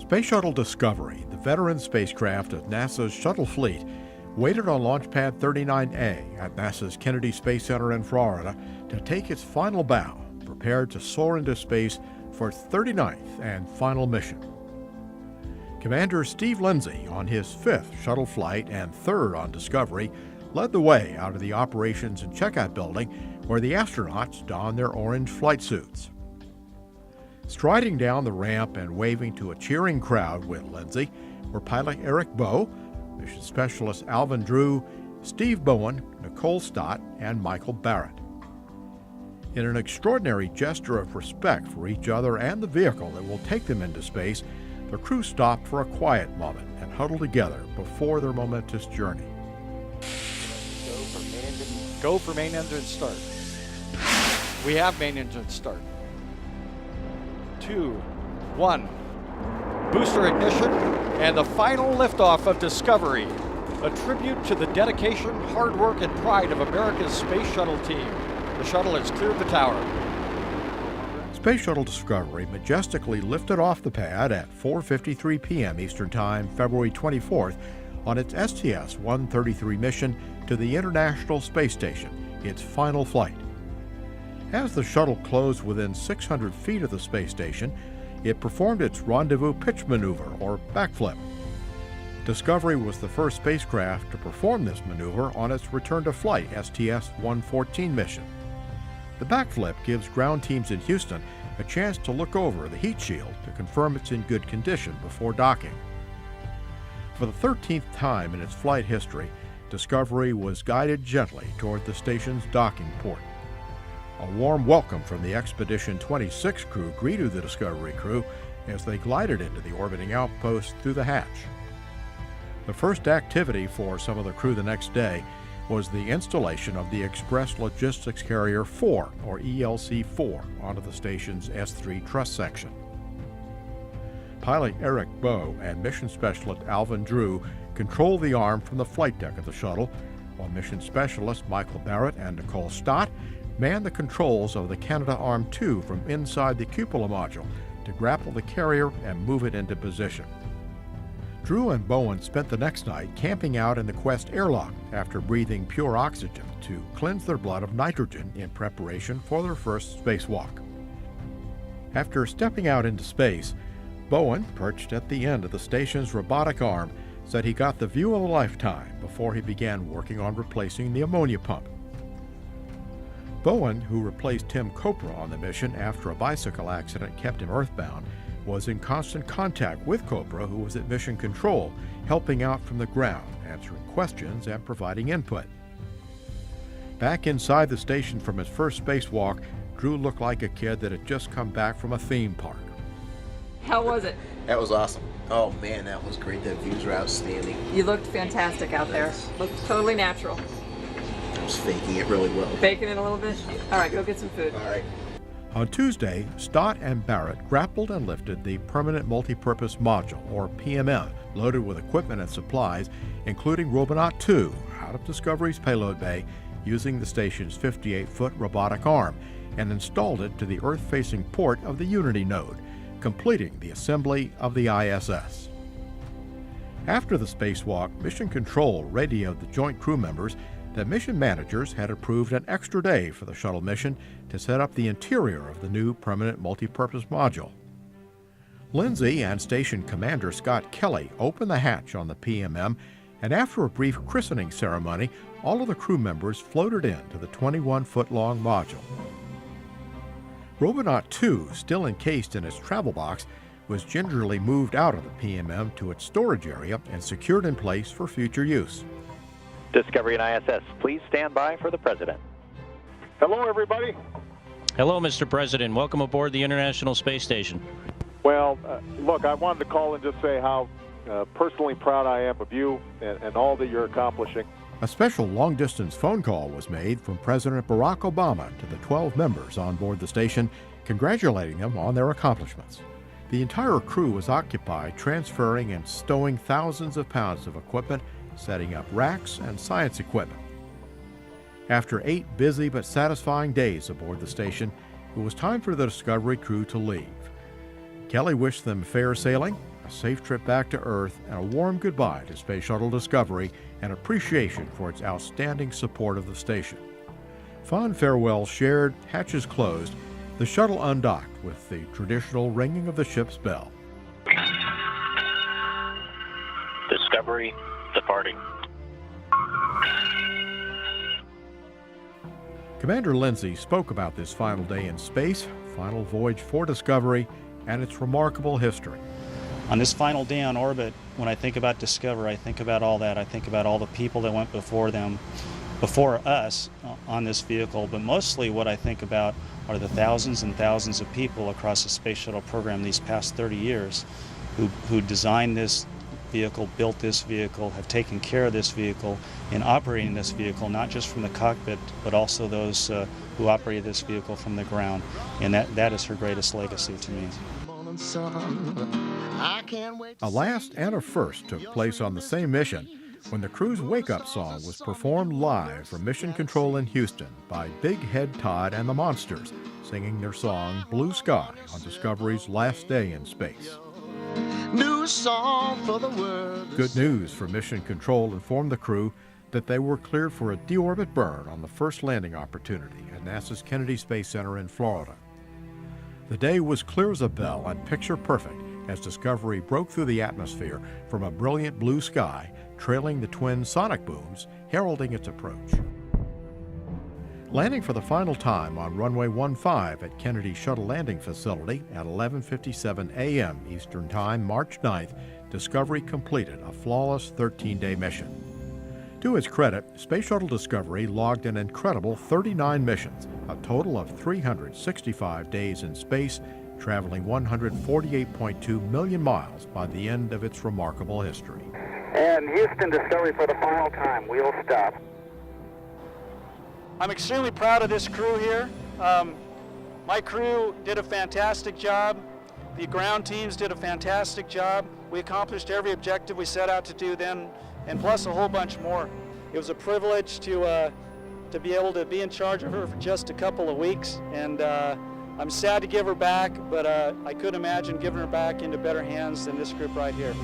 Space Shuttle Discovery, the veteran spacecraft of NASA's shuttle fleet, waited on Launch Pad 39A at NASA's Kennedy Space Center in Florida to take its final bow, prepared to soar into space for its 39th and final mission. Commander Steve Lindsay, on his 5th shuttle flight and 3rd on Discovery, led the way out of the operations and checkout building where the astronauts donned their orange flight suits. Striding down the ramp and waving to a cheering crowd with Lindsay were pilot Eric Bowe, mission specialist Alvin Drew, Steve Bowen, Nicole Stott, and Michael Barrett. In an extraordinary gesture of respect for each other and the vehicle that will take them into space, the crew stopped for a quiet moment and huddled together before their momentous journey. Go for main engine start. We have main engine start. 2, 1. Booster ignition and the final liftoff of Discovery. A tribute to the dedication, hard work, and pride of America's space shuttle team. The shuttle has cleared the tower. Space Shuttle Discovery majestically lifted off the pad at 4:53 p.m. Eastern Time, February 24th, on its STS-133 mission to the International Space Station, its final flight. As the shuttle closed within 600 feet of the space station, it performed its rendezvous pitch maneuver, or backflip. Discovery was the first spacecraft to perform this maneuver on its return to flight STS-114 mission. The backflip gives ground teams in Houston a chance to look over the heat shield to confirm it's in good condition before docking. For the 13th time in its flight history, Discovery was guided gently toward the station's docking port. A warm welcome from the Expedition 26 crew greeted the Discovery crew as they glided into the orbiting outpost through the hatch. The first activity for some of the crew the next day was the installation of the Express Logistics Carrier 4, or ELC-4, onto the station's S3 truss section. Pilot Eric Bowe and mission specialist Alvin Drew controlled the arm from the flight deck of the shuttle, while mission specialists Michael Barrett and Nicole Stott manned the controls of the Canadarm2 from inside the cupola module to grapple the carrier and move it into position. Drew and Bowen spent the next night camping out in the Quest airlock after breathing pure oxygen to cleanse their blood of nitrogen in preparation for their first spacewalk. After stepping out into space, Bowen, perched at the end of the station's robotic arm, said he got the view of a lifetime before he began working on replacing the ammonia pump. Bowen, who replaced Tim Kopra on the mission after a bicycle accident kept him earthbound, was in constant contact with Kopra, who was at mission control, helping out from the ground, answering questions and providing input. Back inside the station from his first spacewalk, Drew looked like a kid that had just come back from a theme park. How was it? That was awesome. Oh man, that was great. The views were outstanding. You looked fantastic out there. Looked totally natural. I was faking it really well. Baking it a little bit? All right, go get some food. All right. On Tuesday, Stott and Barrett grappled and lifted the Permanent Multipurpose Module, or PMM, loaded with equipment and supplies, including Robonaut 2, out of Discovery's payload bay using the station's 58-foot robotic arm, and installed it to the Earth-facing port of the Unity node, completing the assembly of the ISS. After the spacewalk, Mission Control radioed the joint crew members that mission managers had approved an extra day for the shuttle mission to set up the interior of the new Permanent Multipurpose Module. Lindsay and Station Commander Scott Kelly opened the hatch on the PMM, and after a brief christening ceremony, all of the crew members floated into the 21-foot-long module. Robonaut 2, still encased in its travel box, was gingerly moved out of the PMM to its storage area and secured in place for future use. Discovery and ISS, please stand by for the President. Hello, everybody. Hello, Mr. President. Welcome aboard the International Space Station. Well, look, I wanted to call and just say how personally proud I am of you and all that you're accomplishing. A special long-distance phone call was made from President Barack Obama to the 12 members on board the station, congratulating them on their accomplishments. The entire crew was occupied transferring and stowing thousands of pounds of equipment, setting up racks and science equipment. After 8 busy but satisfying days aboard the station, it was time for the Discovery crew to leave. Kelly wished them fair sailing, a safe trip back to Earth, and a warm goodbye to Space Shuttle Discovery and appreciation for its outstanding support of the station. Fond farewells shared, hatches closed, the shuttle undocked with the traditional ringing of the ship's bell. Discovery departing. Commander Lindsay spoke about this final day in space, final voyage for Discovery, and its remarkable history. On this final day on orbit, when I think about Discovery, I think about all that. I think about all the people that went before us on this vehicle, but mostly what I think about are the thousands and thousands of people across the Space Shuttle program these past 30 years who designed this vehicle, built this vehicle, have taken care of this vehicle, and operating this vehicle, not just from the cockpit, but also those who operated this vehicle from the ground. And that is her greatest legacy to me. A last and a first took place on the same mission when the crew's wake-up song was performed live from Mission Control in Houston by Big Head Todd and the Monsters, singing their song Blue Sky on Discovery's last day in space. New song for the world. Good news for Mission Control informed the crew that they were cleared for a deorbit burn on the first landing opportunity at NASA's Kennedy Space Center in Florida. The day was clear as a bell and picture perfect as Discovery broke through the atmosphere from a brilliant blue sky, trailing the twin sonic booms, heralding its approach. Landing for the final time on runway 15 at Kennedy Shuttle Landing Facility at 11:57 a.m. Eastern Time, March 9th, Discovery completed a flawless 13-day mission. To its credit, Space Shuttle Discovery logged an incredible 39 missions, a total of 365 days in space, traveling 148.2 million miles by the end of its remarkable history. And Houston Discovery for the final time. We'll stop. I'm extremely proud of this crew here. My crew did a fantastic job. The ground teams did a fantastic job. We accomplished every objective we set out to do then, and plus a whole bunch more. It was a privilege to be able to be in charge of her for just a couple of weeks, and I'm sad to give her back, but I could imagine giving her back into better hands than this group right here.